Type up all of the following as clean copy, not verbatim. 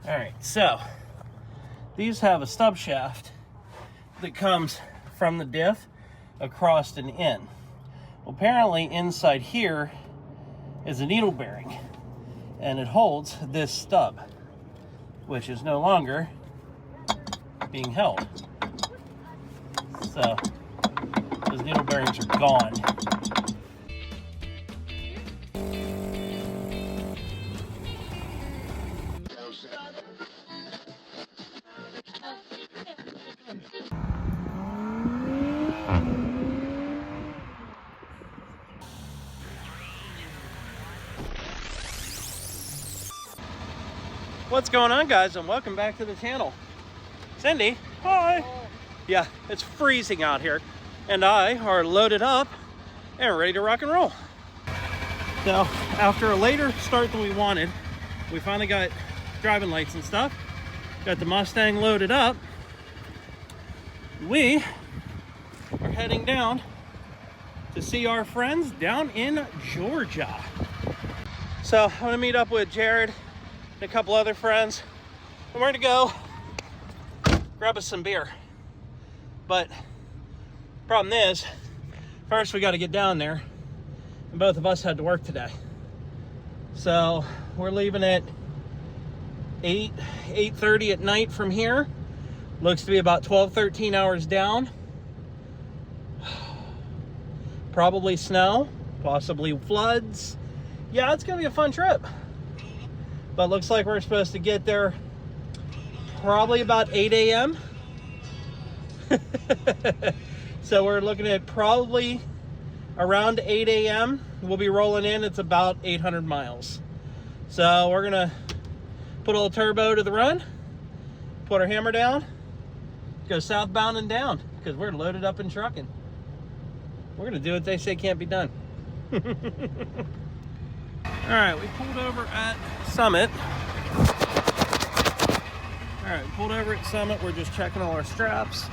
All right, so these have a stub shaft that comes from the diff across and in. Well, apparently inside here is a needle bearing, and it holds this stub, which is no longer being held. So those needle bearings are gone. What's going on, guys, and welcome back to the channel. Cindy, hi. Yeah, it's freezing out here, and I are loaded up and ready to rock and roll. So after a later start than we wanted, we finally got driving lights and stuff, got the Mustang loaded up. We are heading down to see our friends down in Georgia. So I'm gonna meet up with Jared and a couple other friends, and we're gonna go grab us some beer. But problem is, first we got to get down there, and both of us had to work today. So we're leaving at 8:30 at night from here. Looks to be about 12-13 hours down. Probably snow, possibly floods. Yeah, it's gonna be a fun trip. But looks like we're supposed to get there probably about 8 a.m. So we're looking at probably around 8 a.m. We'll be rolling in. It's about 800 miles. So we're gonna put a little turbo to the run, put our hammer down, go southbound and down, because we're loaded up in trucking. We're gonna do what they say can't be done. All right, we pulled over at Summit. All right, pulled over at Summit. We're just checking all our straps.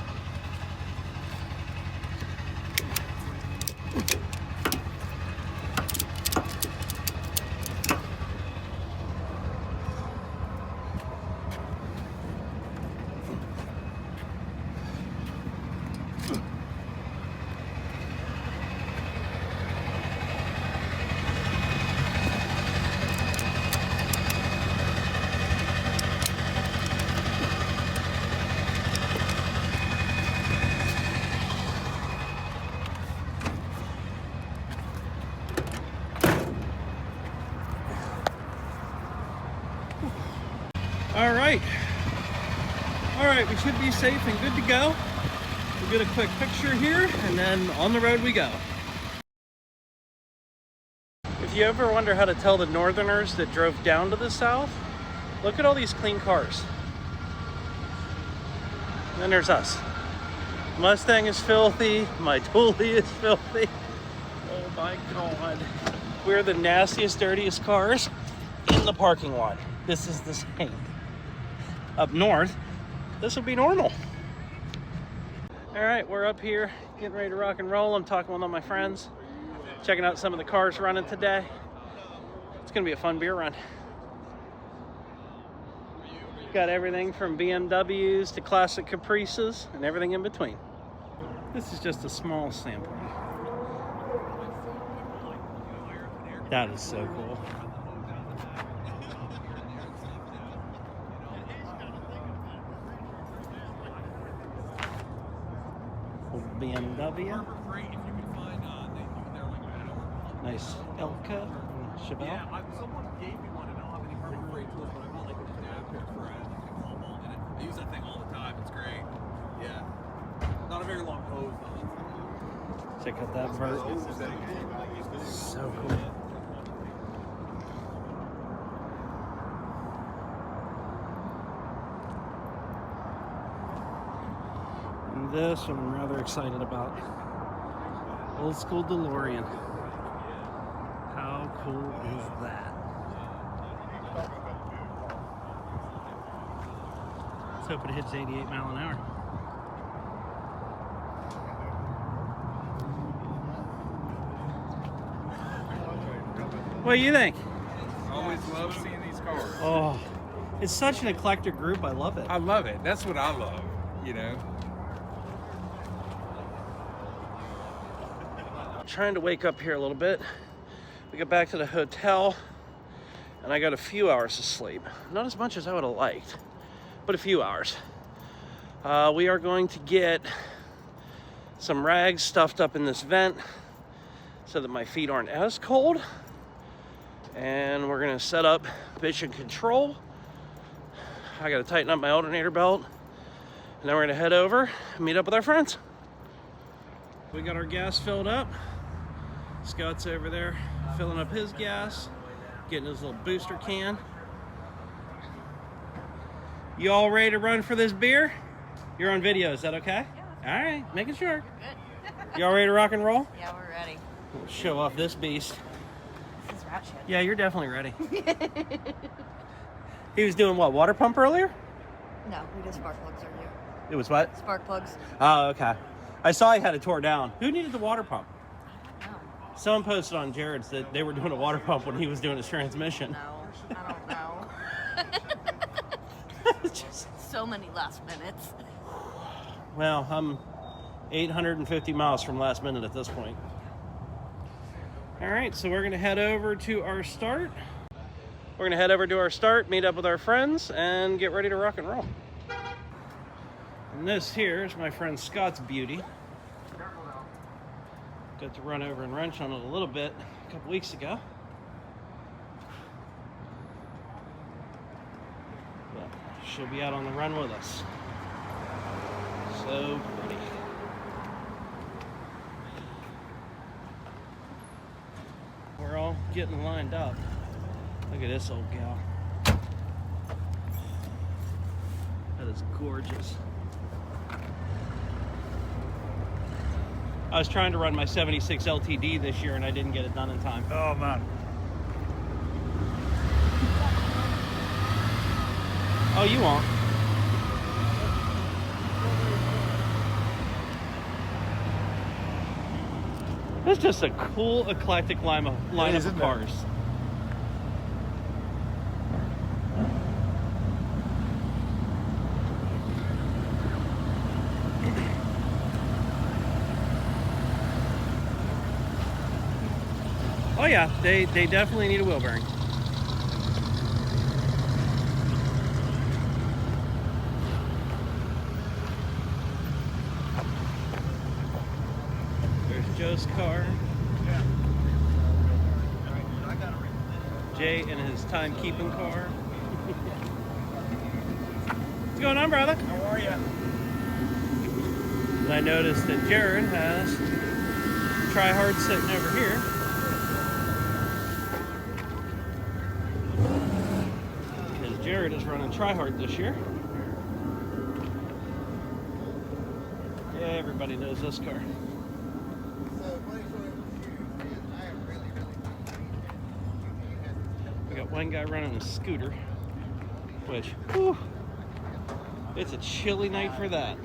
All right, we should be safe and good to go. We'll get a quick picture here, and then on the road we go. If you ever wonder how to tell the northerners that drove down to the south, look at all these clean cars. And then there's us. Mustang is filthy, my Dually is filthy. Oh my God. We're the nastiest, dirtiest cars in the parking lot. This is the same. Up north, this will be normal. All right, we're up here getting ready to rock and roll. I'm talking with all my friends, checking out some of the cars running today. It's gonna be a fun beer run. Got everything from BMWs to classic Caprices and everything in between. This is just a small sampling. That is so cool. BMW. Nice Elka and Chevelle. Yeah, someone gave me one, and I don't have any Harbor Freight tools, but I bought like an adapter for it. I use that thing all the time. It's great. Yeah. Not a very long hose though. Check out that vert. So cool. This one I'm rather excited about. Old school DeLorean. How cool is that? Let's hope it hits 88 miles an hour. What do you think? Always love seeing these cars. Oh, It's such an eclectic group. I love it. I love it. That's what I love, you know. Trying to wake up here a little bit. We got back to the hotel and I got a few hours of sleep. Not as much as I would have liked, but a few hours. We are going to get some rags stuffed up in this vent so that my feet aren't as cold. And we're gonna set up mission control. I gotta tighten up my alternator belt. And then we're gonna head over and meet up with our friends. We got our gas filled up. Scott's over there filling up his gas, getting his little booster can. You all ready to run for this beer? You're on video, is that okay? Yeah. All right, making sure. Good. You all ready to rock and roll? Yeah, we're ready. We'll show off this beast. This is rat shit. Yeah, you're definitely ready. He was doing what, water pump earlier? No, we did spark plugs earlier. It was what? Spark plugs. Oh, okay. I saw he had it tore down. Who needed the water pump? No. Someone posted on Jared's that they were doing a water pump when he was doing his transmission. No, I don't know. Just, So many last minutes. well, I'm 850 miles from last minute at this point. All right, so we're going to head over to our start. We're going to head over to our start, meet up with our friends, and get ready to rock and roll. And this here is my friend Scott's beauty. Got to run over and wrench on it a little bit a couple weeks ago. But she'll be out on the run with us. So pretty. We're all getting lined up. Look at this old gal. That is gorgeous. I was trying to run my 76 LTD this year and I didn't get it done in time. Oh, man. Oh, you won't. It's just a cool, eclectic lineup of cars. Oh yeah, they definitely need a wheel bearing. There's Joe's car. Jay in his timekeeping car. What's going on, brother? How are you? And I noticed that Jared has Try Hard sitting over here. Because Jared is running Try Hard this year. Yeah, everybody knows this car. We got one guy running a scooter, which, whew, it's a chilly night for that.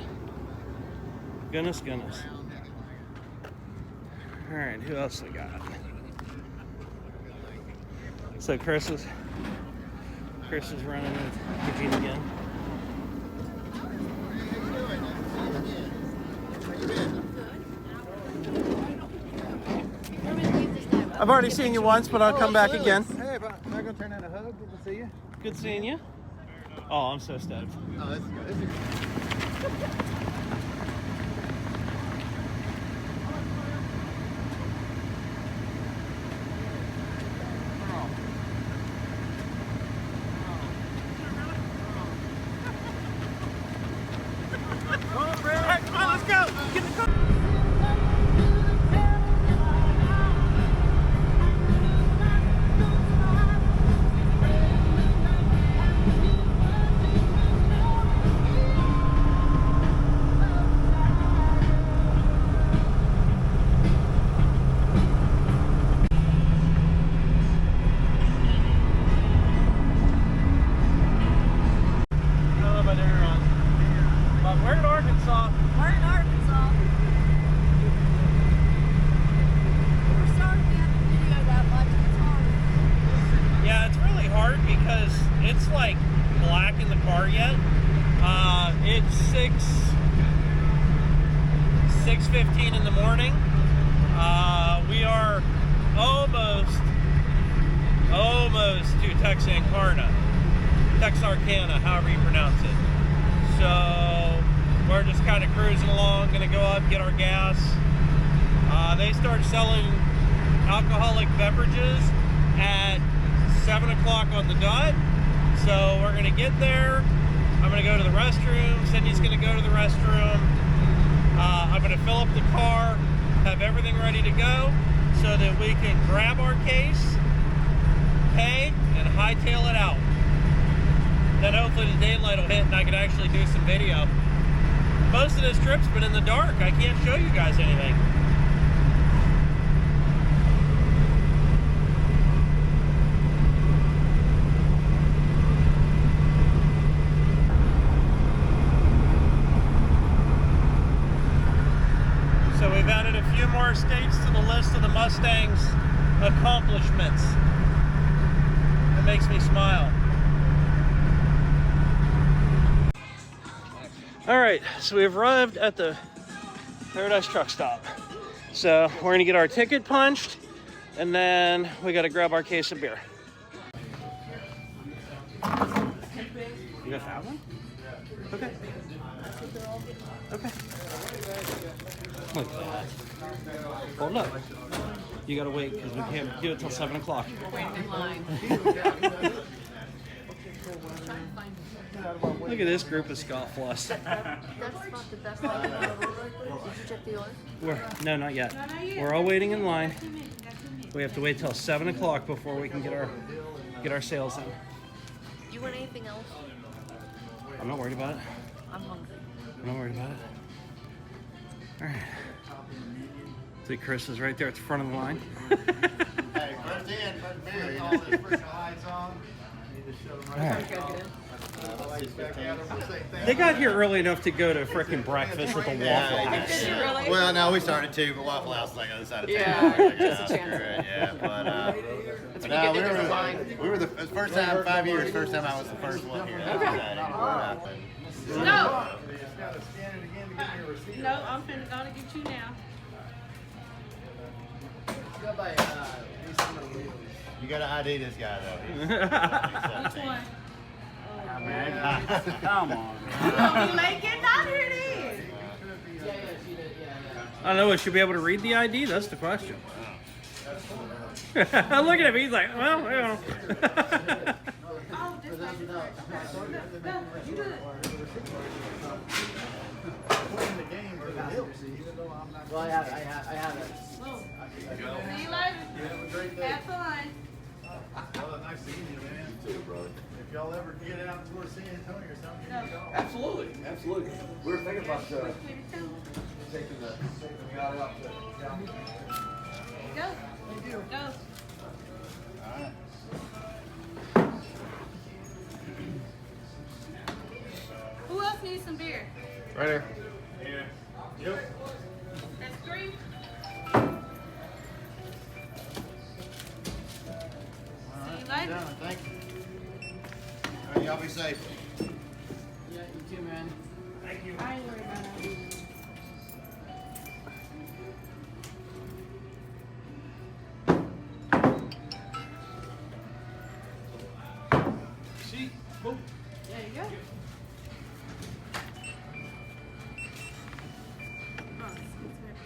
Goodness, goodness. All right, who else we got? So Chris is running with Eugene again. I've already seen you once, but I'll come back again. Hey, am I going to turn out a hug? Good to see you. Good seeing you. Oh, I'm so stoked. Oh, this is good. This is good. car yet. It's 6:15 in the morning. We are almost to Texarkana, however you pronounce it. So we're just kind of cruising along, gonna go up, get our gas. They start selling alcoholic beverages at 7 o'clock on the dot. So we're gonna get there. I'm gonna go to the restroom. Cindy's gonna go to the restroom. I'm gonna fill up the car, have everything ready to go so that we can grab our case, pay, and hightail it out. Then hopefully the daylight will hit and I can actually do some video. Most of this trip's been in the dark. I can't show you guys anything. So we've added a few more states to the list of the Mustang's accomplishments. It makes me smile. All right, so we've arrived at the Paradise truck stop. So we're gonna get our ticket punched and then we gotta grab our case of beer. You got that one? Okay. Okay. Look at that. Hold up. You gotta wait because we can't do it till 7 o'clock. Waiting in line. Look at this group of scofflaws. That's not the best line. Did you check the order? No, not yet. We're all waiting in line. We have to wait till 7 o'clock before we can get our sales in. Do you want anything else? I'm not worried about it. I'm hungry. I'm not worried about it. All right. See, Chris is right there at the front of the line. Hey, first in, first beer. All this freaking lights on. Need to show them right. They got here early enough to go to frickin' breakfast at the Waffle House. Did you really? Well, no, we started too, but Waffle House is like on the other side of town. Yeah, We're like, just a oh, chance. screw it, yeah, but That's when no, you we get the were design. it was the first time, 5 years, first time I was the first one here. No. No, I'm finna go to get you now. You gotta ID this guy though. Which one? Come on. Oh, you late getting out here then? I don't know, should we be able to read the ID? That's the question. Look at him, he's like, well, you know. Oh, just like no, you do it. Well, I have it. Whoa. See you later. Have fun. Well, nice seeing you, man. Too, brother. If y'all ever get out towards San Antonio or something, No. you go. Absolutely, absolutely. We were thinking about taking the yacht out to Go. Go. Alright. Who else needs some beer? Right here. That's 3. See you later. Done, thank you. Alright, y'all be safe. Yeah, you too, man. Thank you. I ain't worried about that. See? Boom. There you go. Oh, it's right.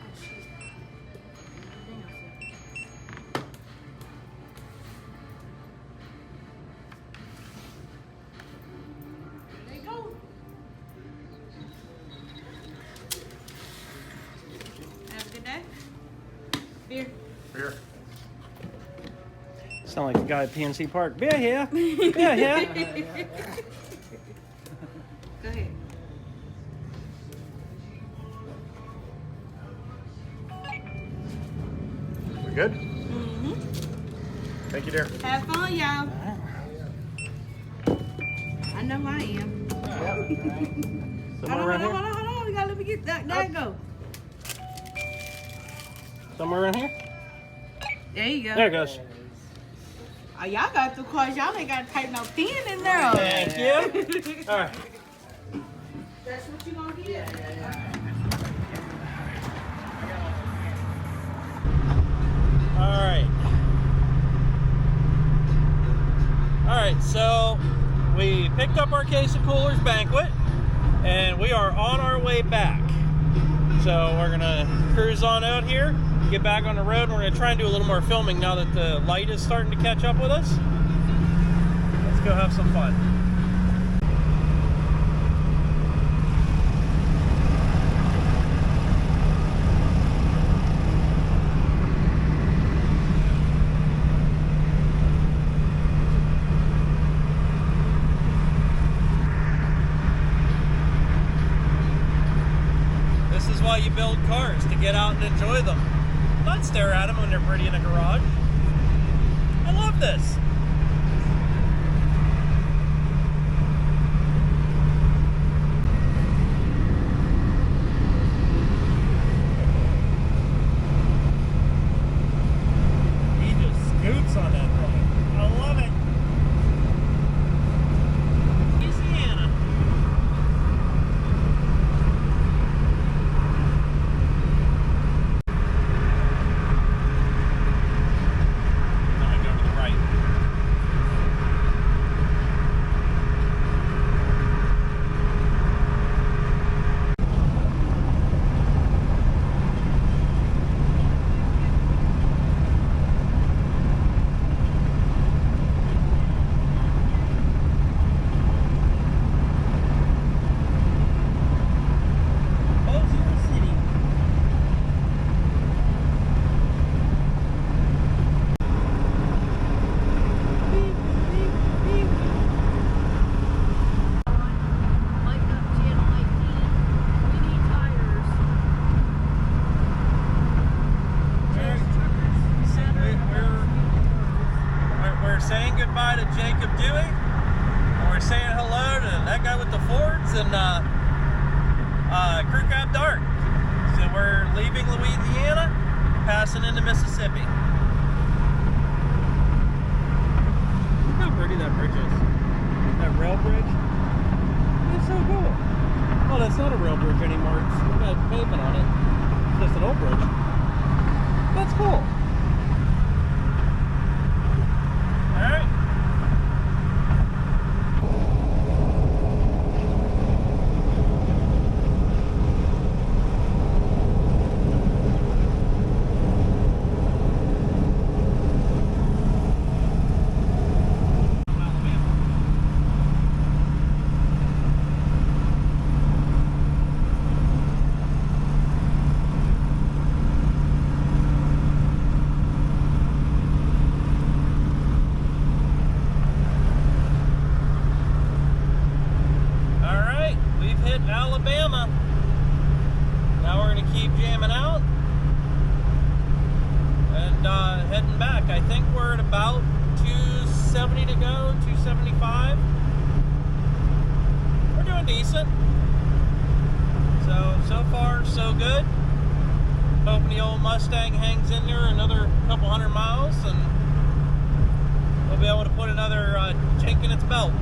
Oh, shit. Everything else is- There you go. Have a good day. Beer. Here. Sound like the guy at PNC Park. Beer here. Beer here. Go ahead. We good? Mm-hmm. Thank you, dear. Have fun, y'all. I know I am. Somewhere around here? Hold on. You gotta let me get that. There you go. Somewhere around here? There you go. There it goes. Y'all got through cars. Y'all ain't got to type no pen in there. Thank you. All right. That's what you gonna get. All right. All right, so we picked up our case of Coolers Banquet, and we are on our way back. So we're gonna cruise on out here, get back on the road, and we're gonna try and do a little more filming now that the light is starting to catch up with us. Let's go have some fun. This is why you build cars, to get out and enjoy them. Not stare at them when they're pretty in a garage. I love this. He just scoots on that thing. I love it. Louisiana. I'm gonna go to the right. Bossier City. Like up channel 18. We need tires. We're saying goodbye to Jacob Dewey, and we're saying hello to that guy with the Fords and Crew Cab Dart. So we're leaving Louisiana, passing into Mississippi. Look how pretty that bridge is. That rail bridge. It's so cool. Oh, that's not a rail bridge anymore. It's got pavement on it. It's just an old bridge. That's cool. All right. All right, we've hit Alabama. Now we're gonna keep jamming out and heading back. I think we're at about 270 to go, 275. We're doing decent. So far, so good. Hoping the old Mustang hangs in there another couple hundred miles and we'll be able to put another chink in its belt.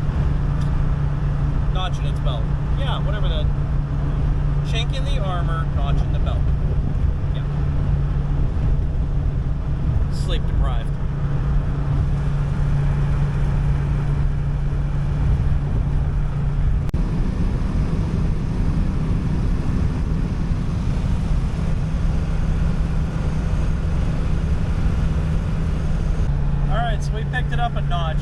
Notch in its belt. Yeah, whatever the chink in the armor, notch in the belt. Yeah. Sleep deprived. Alright, so we picked it up a notch.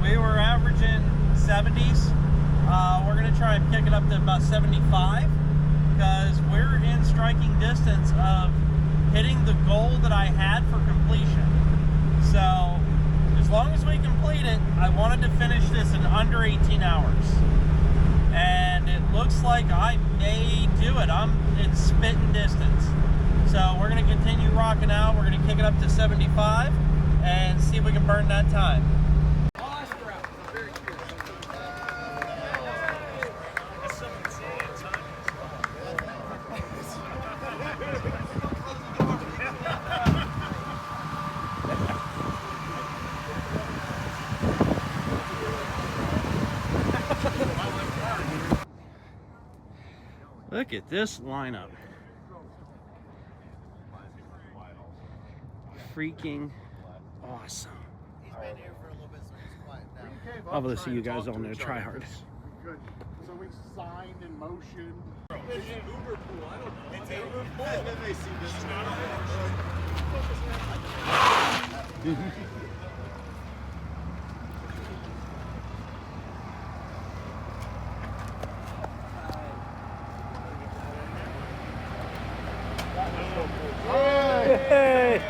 We were averaging 70s. We're going to try and kick it up to about 75 because we're in striking distance of hitting the goal that I had for completion. So as long as we complete it, I wanted to finish this in under 18 hours. And it looks like I may do it. I'm in spitting distance. So we're going to continue rocking out. We're going to kick it up to 75 and see if we can burn that time. Look at this lineup. Freaking awesome. He's been here for a little bit, so he's quiet now. Obviously, you guys all know try hard. Good. So we signed in motion. It's uber pool. I don't know. It's uber pool. Then they see this. Hey!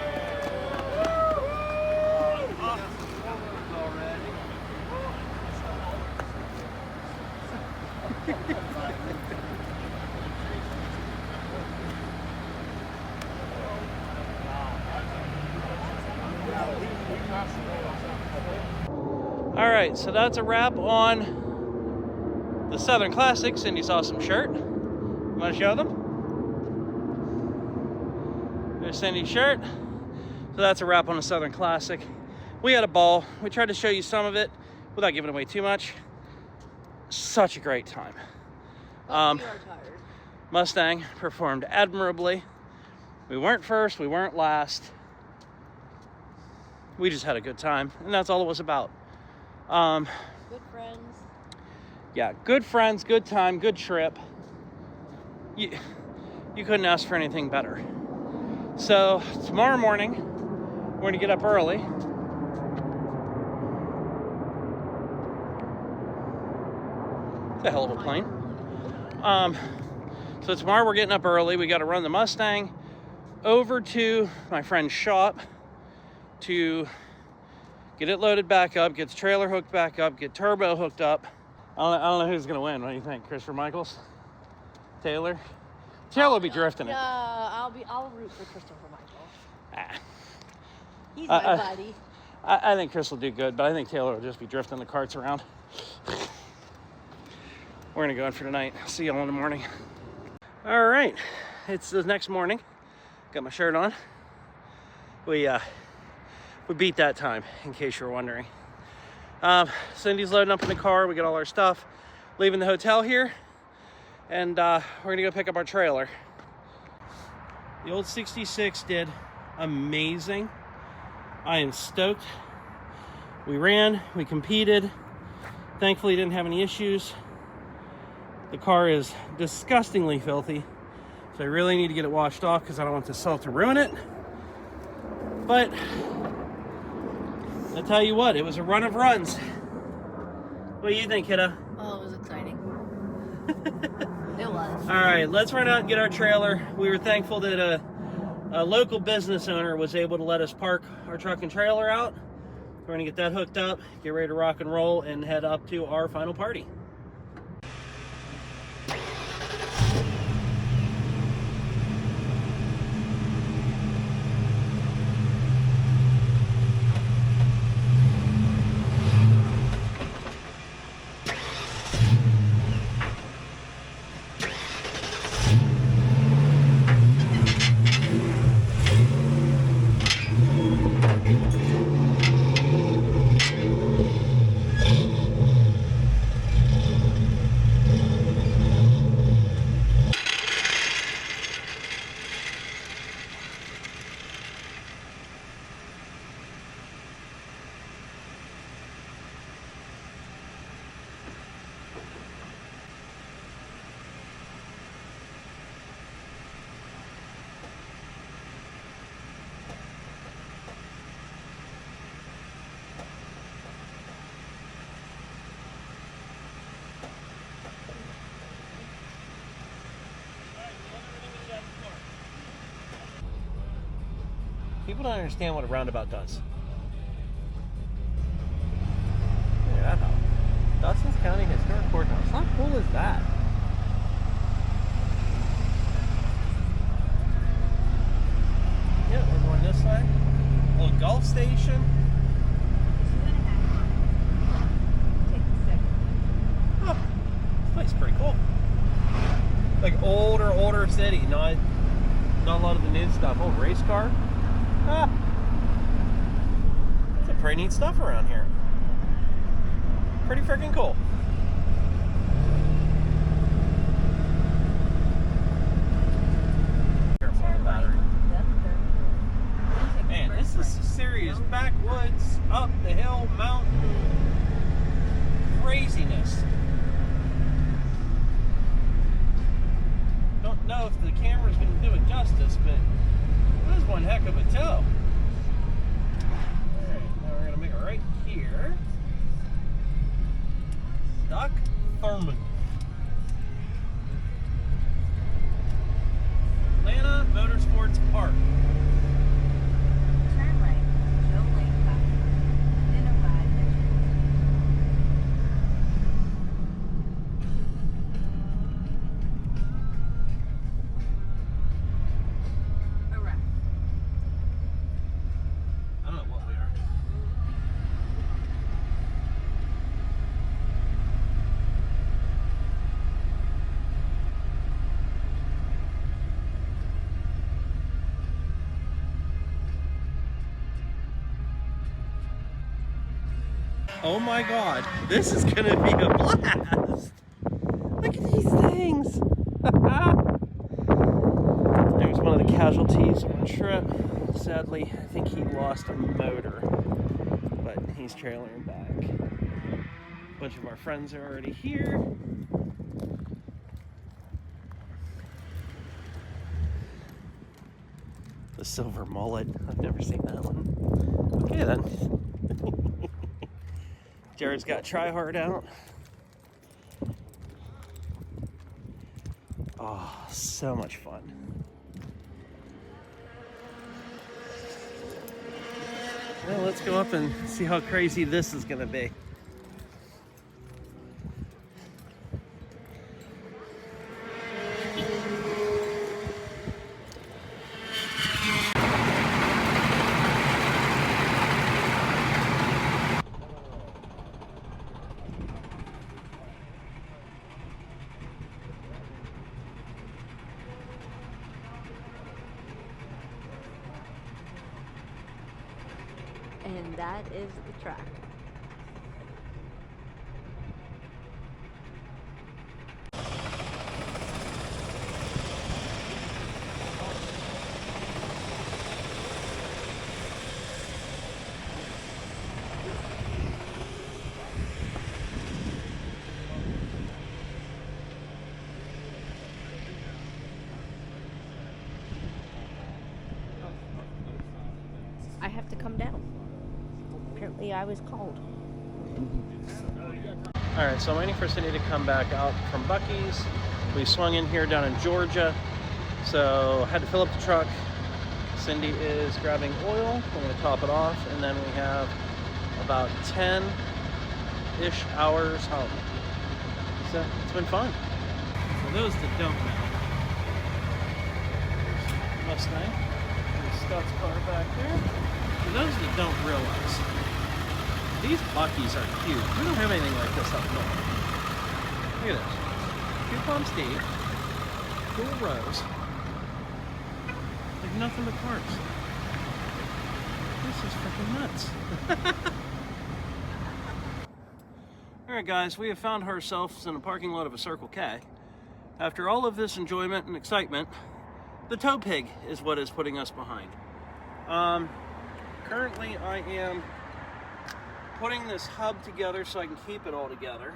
All right, so that's a wrap on the Southern Classic. Cindy's awesome shirt. Want to show them? There's Cindy's shirt. So that's a wrap on the Southern Classic. We had a ball. We tried to show you some of it without giving away too much. Such a great time. We are tired. Mustang performed admirably. We weren't first, we weren't last. We just had a good time, and that's all it was about. Good friends. Yeah, good friends, good time, good trip. You couldn't ask for anything better. So tomorrow morning, we're gonna get up early. It's a hell of a plane. So tomorrow we're getting up early. We got to run the Mustang over to my friend's shop to get it loaded back up, get the trailer hooked back up, get turbo hooked up. I don't know who's gonna win. What do you think, Christopher Michaels, Taylor? Taylor will be drifting it. I'll root for Christopher Michael. Ah. He's my buddy. I think Chris will do good, but I think Taylor will just be drifting the carts around. We're gonna go in for tonight. See y'all in the morning. All right, it's the next morning. Got my shirt on. We beat that time, in case you're wondering. Cindy's loading up in the car. We got all our stuff. Leaving the hotel here, and we're gonna go pick up our trailer. The old 66 did amazing. I am stoked. We ran, we competed. Thankfully, didn't have any issues. The car is disgustingly filthy, so I really need to get it washed off because I don't want the salt to ruin it. But I'll tell you what, it was a run of runs. What do you think, kiddo? Oh, it was exciting. It was. All right, let's run out and get our trailer. We were thankful that a local business owner was able to let us park our truck and trailer out. We're gonna get that hooked up, get ready to rock and roll, and head up to our final party. People don't understand what a roundabout does. Yeah, Dawson's County Historic Courthouse. How cool is that? Yeah, we're going this way. A little golf station. Oh, this place is pretty cool. Like older city, not a lot of the new stuff. Oh, race car. Ah, some pretty neat stuff around here. Pretty freaking cool. serious backwoods, up the hill, mountain craziness. Don't know if the camera's going to do it justice, but that was one heck of a tow. Alright, now we're going to make it right here. Doc Thurman. Atlanta Motorsports Park. Turn right. Show lane caution. Identify pedestrian. Correct. I don't know what we are. Oh my god, this is gonna be a blast! Look at these things! There's one of the casualties on the trip. Sadly, I think he lost a motor, but he's trailering back. A bunch of our friends are already here. The silver mullet, I've never seen that one. Okay then. Jared's got Try Hard out. Oh, so much fun. Well, let's go up and see how crazy this is going to be. And that is the track. I have to come down. Apparently I was called. Alright, so I'm waiting for Cindy to come back out from Buc-ee's. We swung in here down in Georgia, so had to fill up the truck. Cindy is grabbing oil. We're going to top it off, and then we have about 10-ish hours home. So it's been fun. For those that don't know, Mustang, there's Scott's car back there. For those that don't realize, these Buc-ee's are huge. We don't have anything like this up north. Look at this. Two pumps deep, cool rows, like nothing but cars. This is freaking nuts. Alright guys, we have found ourselves in a parking lot of a Circle K. After all of this enjoyment and excitement, the tow pig is what is putting us behind. Currently I am putting this hub together so I can keep it all together.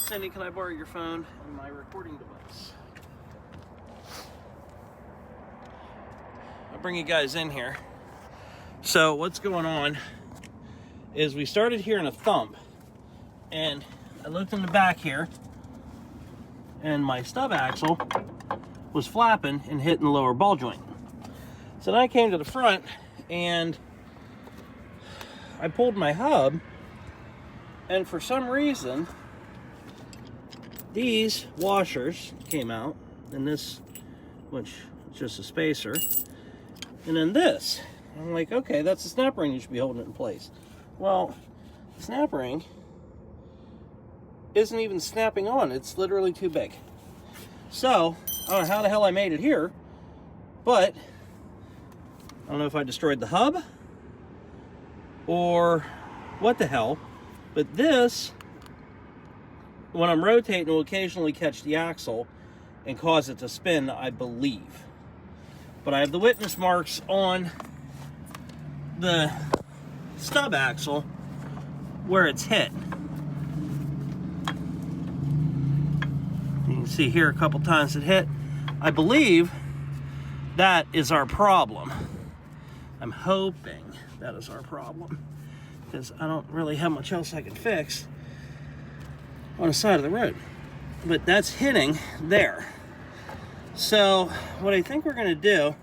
Cindy, can I borrow your phone and my recording device? I'll bring you guys in here. So what's going on is we started here in a thump, and I looked in the back here, and my stub axle was flapping and hitting the lower ball joint. So then I came to the front and I pulled my hub, and for some reason these washers came out, and this, which is just a spacer, and then this. I'm like, okay, that's the snap ring, you should be holding it in place. Well, the snap ring isn't even snapping on, it's literally too big. So I don't know how the hell I made it here, but I don't know if I destroyed the hub or what the hell, but this, when I'm rotating, will occasionally catch the axle and cause it to spin, I believe. But I have the witness marks on the stub axle where it's hit. You can see here a couple times it hit. I believe that is our problem. I'm hoping that is our problem, because I don't really have much else I can fix on the side of the road. But that's hitting there. So what I think we're going to do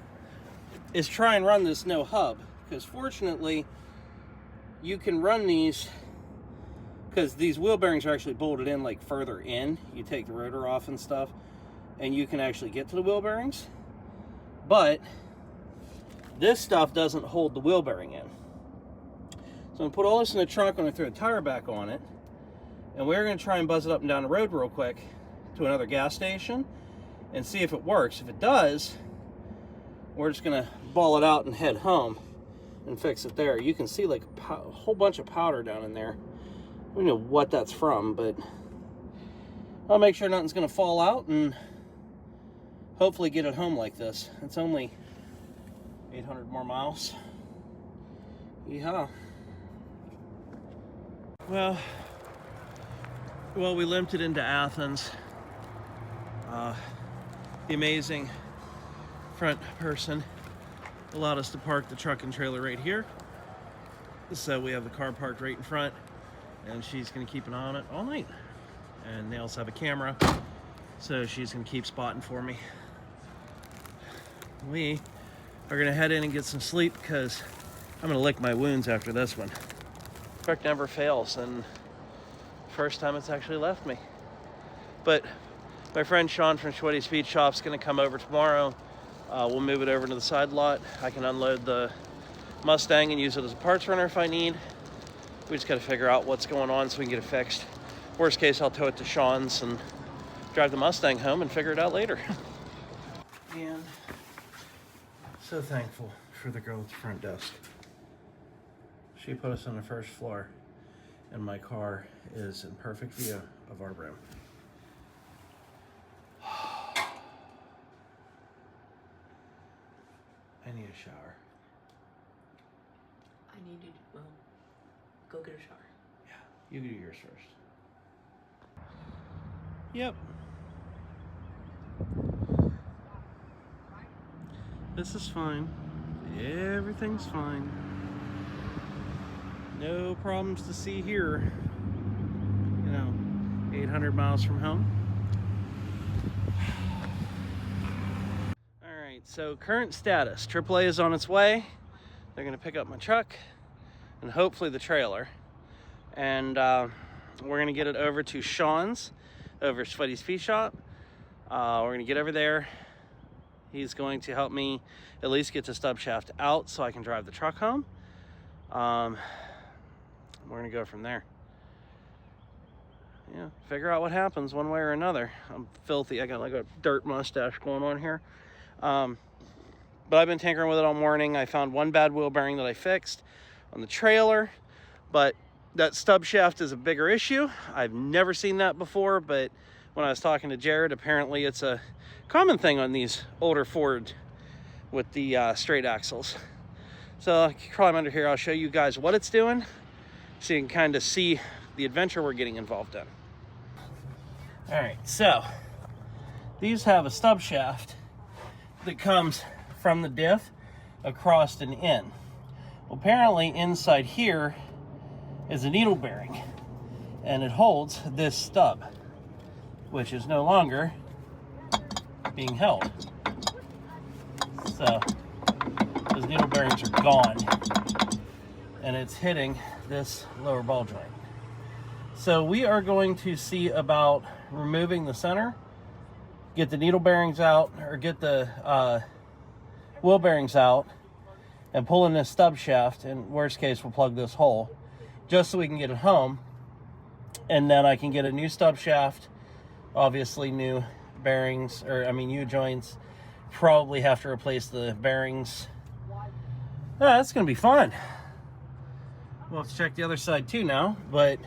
is try and run this no hub, because fortunately you can run these, because these wheel bearings are actually bolted in like further in. You take the rotor off and stuff, and you can actually get to the wheel bearings. But this stuff doesn't hold the wheel bearing in. So I'm going to put all this in the trunk. I'm going to throw a tire back on it, and we're going to try and buzz it up and down the road real quick to another gas station and see if it works. If it does, we're just going to ball it out and head home and fix it there. You can see like a whole bunch of powder down in there. I don't know what that's from, but I'll make sure nothing's going to fall out and hopefully get it home like this. It's only 800 more miles. Yeehaw. Well, we limped it into Athens. The amazing front person allowed us to park the truck and trailer right here. So we have the car parked right in front, and she's going to keep an eye on it all night. And they also have a camera, so she's going to keep spotting for me. We are going to head in and get some sleep, because I'm going to lick my wounds after this one. Truck never fails, and first time it's actually left me. But my friend Sean from Schweddy's Speed Shop's going to come over tomorrow. We'll move it over to the side lot. I can unload the Mustang and use it as a parts runner if I need. We just got to figure out what's going on so we can get it fixed. Worst case, I'll tow it to Sean's and drive the Mustang home and figure it out later. And so thankful for the girl at the front desk. She put us on the first floor, and my car is in perfect view of our room. I need a shower. I need to, well, go get a shower. Yeah, you do yours first. Yep. This is fine. Everything's fine. No problems to see here. 800 miles from home. All right, so current status. AAA is on its way. They're gonna pick up my truck and hopefully the trailer. And we're gonna get it over to Sean's over at Schweddy's Speed Shop. We're gonna get over there. He's going to help me at least get the stub shaft out so I can drive the truck home. We're gonna go from there. Yeah, figure out what happens one way or another. I'm filthy. I got like a dirt mustache going on here. But I've been tinkering with it all morning. I found one bad wheel bearing that I fixed on the trailer, but that stub shaft is a bigger issue. I've never seen that before, but when I was talking to Jared, apparently it's a common thing on these older Ford with the straight axles. So I'll climb under here. I'll show you guys what it's doing, so you can kind of see the adventure we're getting involved in. All right, so these have a stub shaft that comes from the diff across and in. Well, apparently inside here is a needle bearing, and it holds this stub, which is no longer being held. So those needle bearings are gone, and it's hitting this lower ball joint. So we are going to see about removing the center, get the needle bearings out, or get the wheel bearings out, and pulling this stub shaft, and worst case we'll plug this hole, just so we can get it home. And then I can get a new stub shaft, obviously new bearings, or I mean U-joints, probably have to replace the bearings. That's gonna be fun. We'll have to check the other side too now, but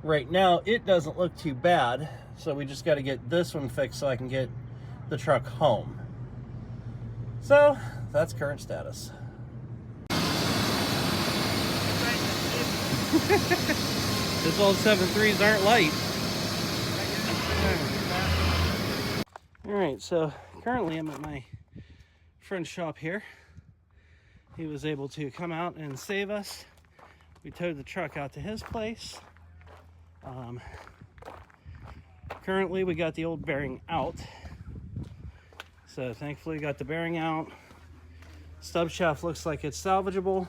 right now it doesn't look too bad, so we just got to get this one fixed so I can get the truck home. So that's current status. This old 7.3s aren't light. All right, so currently I'm at my friend's shop here. He was able to come out and save us. We towed the truck out to his place. Currently we got the old bearing out. So thankfully we got the bearing out. Stub shaft looks like it's salvageable.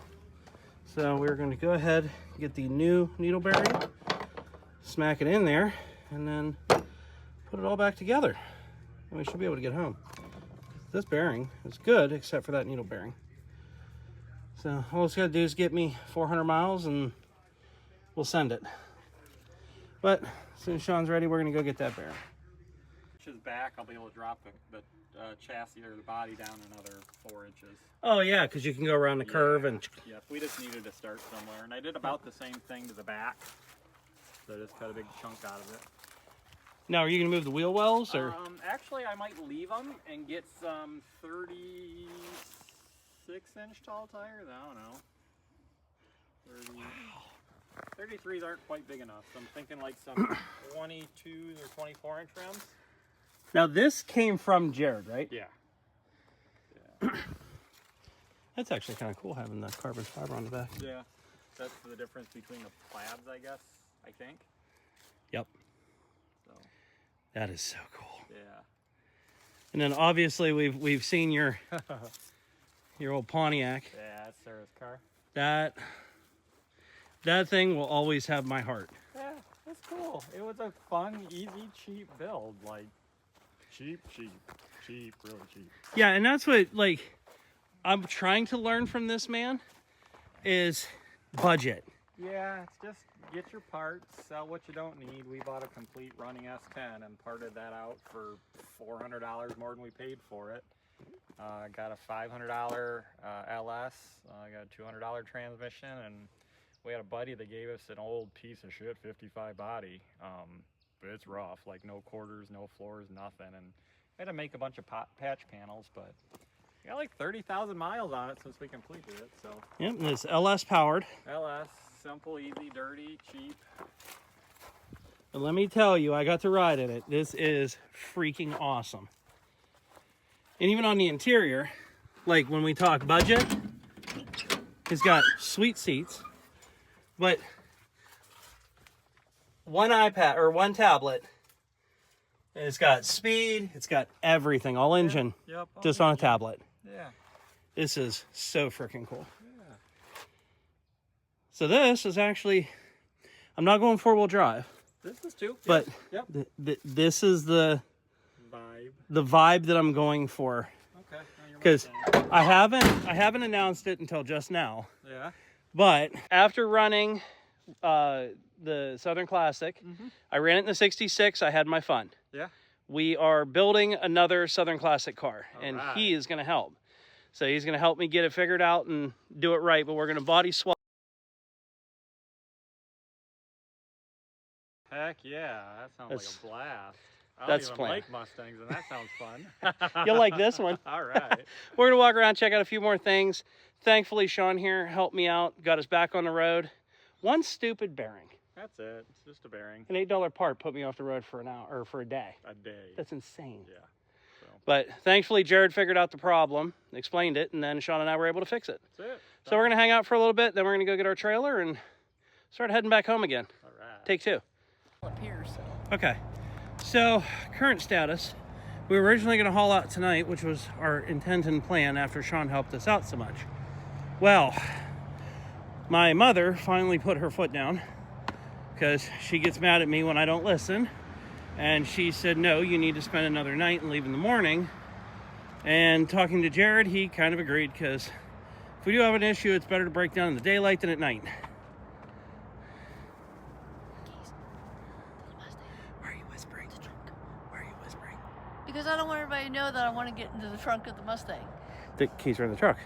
So we're going to go ahead and get the new needle bearing, smack it in there, and then put it all back together. And we should be able to get home. This bearing is good except for that needle bearing. So all it's got to do is get me 400 miles and we'll send it. But as soon as Sean's ready, we're going to go get that bearing. Inches back, I'll be able to drop the chassis or the body down another 4 inches. Oh yeah, because you can go around the curve and... Yep, we just needed to start somewhere. And I did about the same thing to the back. So I just cut a big chunk out of it. Now, are you going to move the wheel wells? Or? Actually, I might leave them and get some 36-inch tall tires. I don't know. 33s aren't quite big enough. So I'm thinking like some 22s or 24-inch rims. Now, this came from Jared, right? Yeah. That's actually kind of cool having the carbon fiber on the back. Yeah. That's the difference between the plaids, I guess, I think. Yep. So. That is so cool. Yeah. And then obviously we've seen your old Pontiac. Yeah, that's Sarah's car. That thing will always have my heart. Yeah, that's cool. It was a fun, easy, cheap build. Like, cheap, really cheap. Yeah, and that's what, like, I'm trying to learn from this man is budget. Yeah, it's just get your parts, sell what you don't need. We bought a complete running S10 and parted that out for $400 more than we paid for it. Got a $500 LS, got a $200 transmission, and we had a buddy that gave us an old piece of shit 55 body. But it's rough, like no quarters, no floors, nothing. And we had to make a bunch of patch panels, but we got like 30,000 miles on it since we completed it, so. Yep, and it's LS powered. LS, simple, easy, dirty, cheap. But let me tell you, I got to ride in it. This is freaking awesome. And even on the interior, like when we talk budget, it's got sweet seats, but one iPad or one tablet. It's got speed, it's got everything, all engine, Yep, all just on a tablet. Yeah. This is so freaking cool. Yeah. So this is actually, I'm not going 4-wheel drive, This is too. but Yep. this is the Vibe. that I'm going for. Okay. Because I haven't announced it until just now. Yeah. But after running the Southern Classic, I ran it in the 66. I had my fun. Yeah. We are building another Southern Classic car, and right. he is going to help. So he's going to help me get it figured out and do it right. But we're going to body swap. Heck yeah, that sounds That's- like a blast. I that's don't even plan. like Mustangs, and that sounds fun. You'll like this one. All right. We're going to walk around, check out a few more things. Thankfully, Sean here helped me out, got us back on the road. One stupid bearing. That's it. It's just a bearing. An $8 part put me off the road for an hour or for a day. A day. That's insane. Yeah. But thankfully, Jared figured out the problem, explained it, and then Sean and I were able to fix it. That's it. So we're going to hang out for a little bit, then we're going to go get our trailer and start heading back home again. All right. Take 2. Up here, so. Okay. So, current status. We were originally going to haul out tonight, which was our intent and plan after Sean helped us out so much. Well, my mother finally put her foot down because she gets mad at me when I don't listen. And she said, no, you need to spend another night and leave in the morning. And talking to Jared, he kind of agreed because if we do have an issue, it's better to break down in the daylight than at night. Why are you whispering? Why are you whispering? Because I don't want everybody to know that I want to get into the trunk of the Mustang. The keys are in the truck.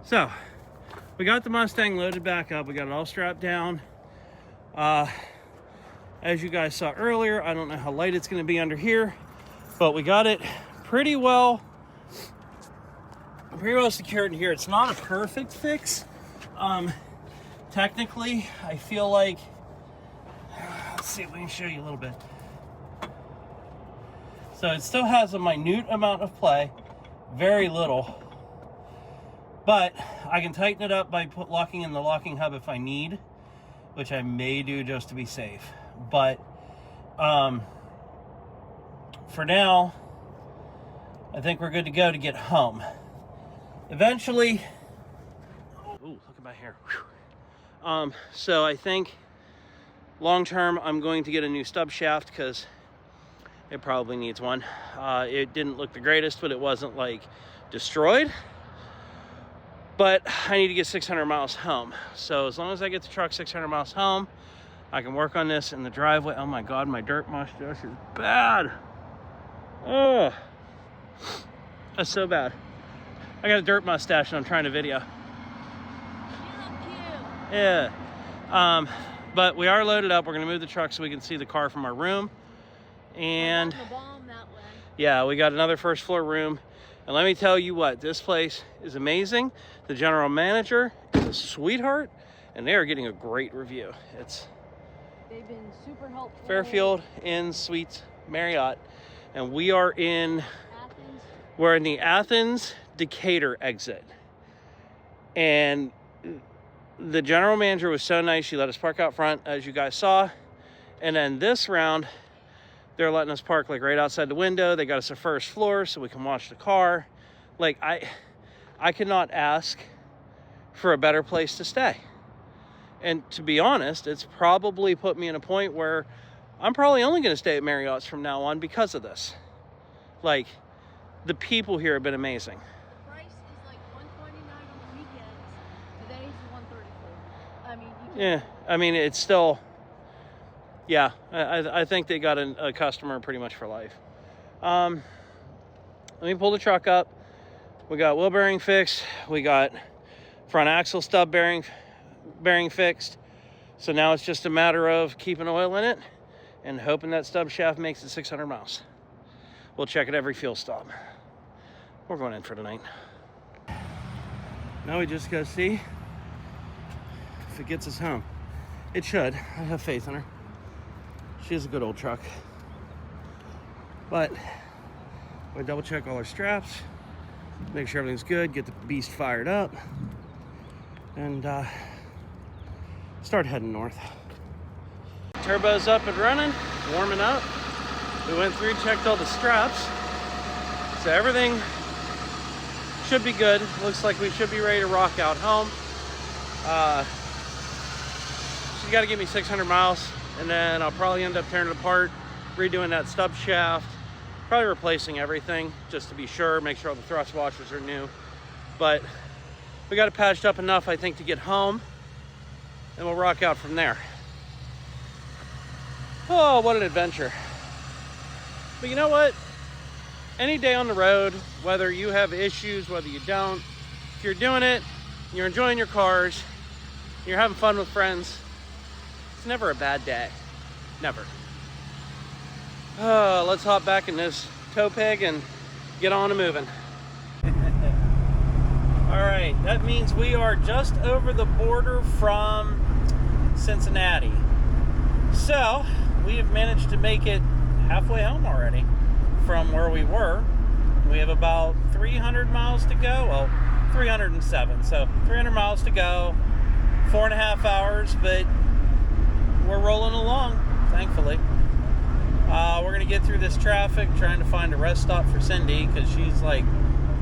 So, we got the Mustang loaded back up. We got it all strapped down. As you guys saw earlier, I don't know how light it's going to be under here, but we got it pretty well secured in here. It's not a perfect fix. technically, I feel like, let's see if we can show you a little bit. So it still has a minute amount of play, very little, but I can tighten it up by locking in the locking hub if I need, which I may do just to be safe. But for now, I think we're good to go to get home. Eventually, look at my hair. So I think long term, I'm going to get a new stub shaft because it probably needs one. It didn't look the greatest, but it wasn't like destroyed. But I need to get 600 miles home. So as long as I get the truck 600 miles home, I can work on this in the driveway. Oh my God, my dirt mustache is bad. Oh, that's so bad. I got a dirt mustache and I'm trying to video. You look cute. Yeah. But we are loaded up. We're gonna move the truck so we can see the car from our room. And The bomb that way. yeah, we got another first floor room. And let me tell you what, this place is amazing. The general manager is a sweetheart and they are getting a great review. It's They've been super helpful. Fairfield Inn Suites Marriott. And we are in, Athens. we're in the Athens Decatur exit. And the general manager was so nice. She let us park out front, as you guys saw. And then this round, they're letting us park like right outside the window. They got us a first floor so we can watch the car. Like I could not ask for a better place to stay. And to be honest, it's probably put me in a point where I'm probably only going to stay at Marriott's from now on because of this. Like, the people here have been amazing. Price is like $129 on the weekends. Today's $134. I mean, you can Yeah, I mean, it's still, yeah, I think they got a customer pretty much for life. Let me pull the truck up. We got wheel bearing fixed. We got front axle stub bearing fixed. So now it's just a matter of keeping oil in it and hoping that stub shaft makes it 600 miles. We'll check at every fuel stop. We're going in for tonight. Now we just gotta see if it gets us home. It should. I have faith in her. She is a good old truck. But we double check all our straps, make sure everything's good, get the beast fired up, and start heading north. Turbo's up and running, warming up. We went through, checked all the straps. So everything should be good. Looks like we should be ready to rock out home. She's got to give me 600 miles, and then I'll probably end up tearing it apart, redoing that stub shaft, probably replacing everything just to be sure, make sure all the thrust washers are new. But we got it patched up enough, I think, to get home, and we'll rock out from there. Oh, what an adventure. But you know what? Any day on the road, whether you have issues, whether you don't, if you're doing it, you're enjoying your cars, you're having fun with friends, it's never a bad day. Never. Let's hop back in this tow pig and get on to moving. All right, that means we are just over the border from Cincinnati. So we have managed to make it halfway home already from where we were. We have about 300 miles to go. Well, 307. So 300 miles to go, 4.5 hours, but we're rolling along, thankfully. We're gonna get through this traffic, trying to find a rest stop for Cindy because she's like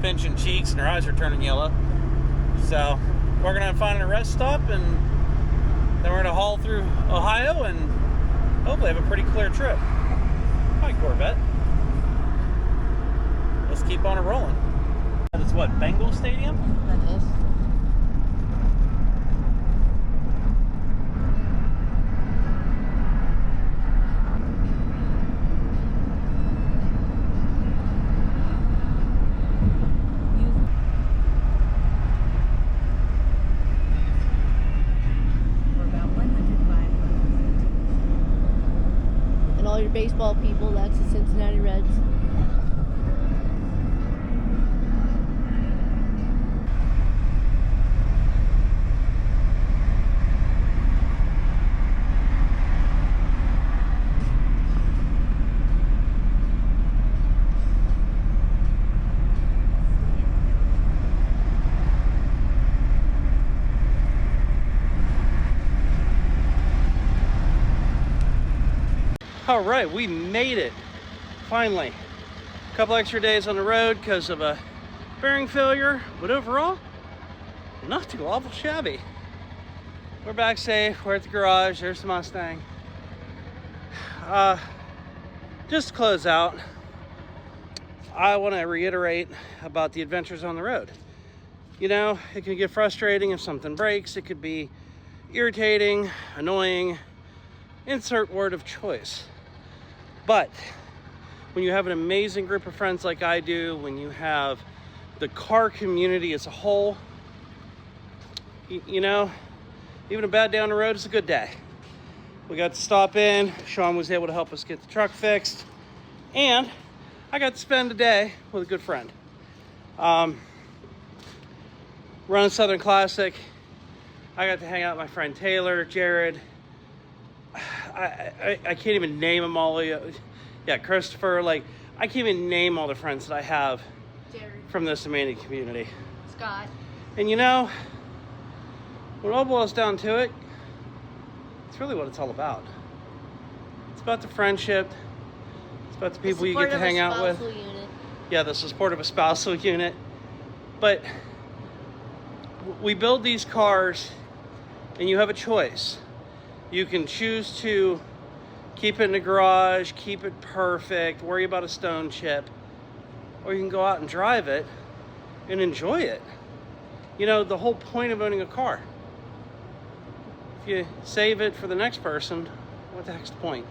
pinching cheeks and her eyes are turning yellow. So we're gonna find a rest stop and then we're gonna haul through Ohio and hopefully have a pretty clear trip. Hi, Corvette. Let's keep on it rolling. That's what, Bengal Stadium? That is. And all your baseball people, that's the Cincinnati Reds. All right, we made it. Finally. A couple extra days on the road because of a bearing failure, but overall, not too awful shabby. We're back safe. We're at the garage. There's the Mustang. Just to close out, I want to reiterate about the adventures on the road. You know, it can get frustrating if something breaks. It could be irritating, annoying, insert word of choice. But when you have an amazing group of friends like I do, when you have the car community as a whole, you know, even a bad day on the road is a good day. We got to stop in. Sean was able to help us get the truck fixed. And I got to spend a day with a good friend. Running Southern Classic. I got to hang out with my friend Taylor, Jared. I can't even name them all. Yeah, Christopher. Like, I can't even name all the friends that I have Jerry, from this amazing community. Scott. And you know, when it all boils down to it, it's really what it's all about. It's about the friendship. It's about the people you get to hang out with. Unit. Yeah, the support of a spousal unit. But we build these cars, and you have a choice. You can choose to keep it in the garage, keep it perfect, worry about a stone chip, or you can go out and drive it and enjoy it. You know, the whole point of owning a car. If you save it for the next person, what the heck's the point?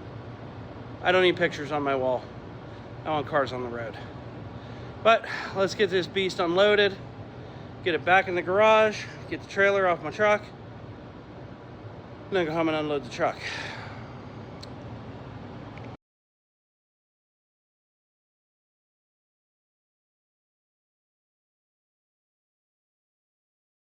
I don't need pictures on my wall. I want cars on the road. But let's get this beast unloaded, get it back in the garage, get the trailer off my truck, and then go home and unload the truck.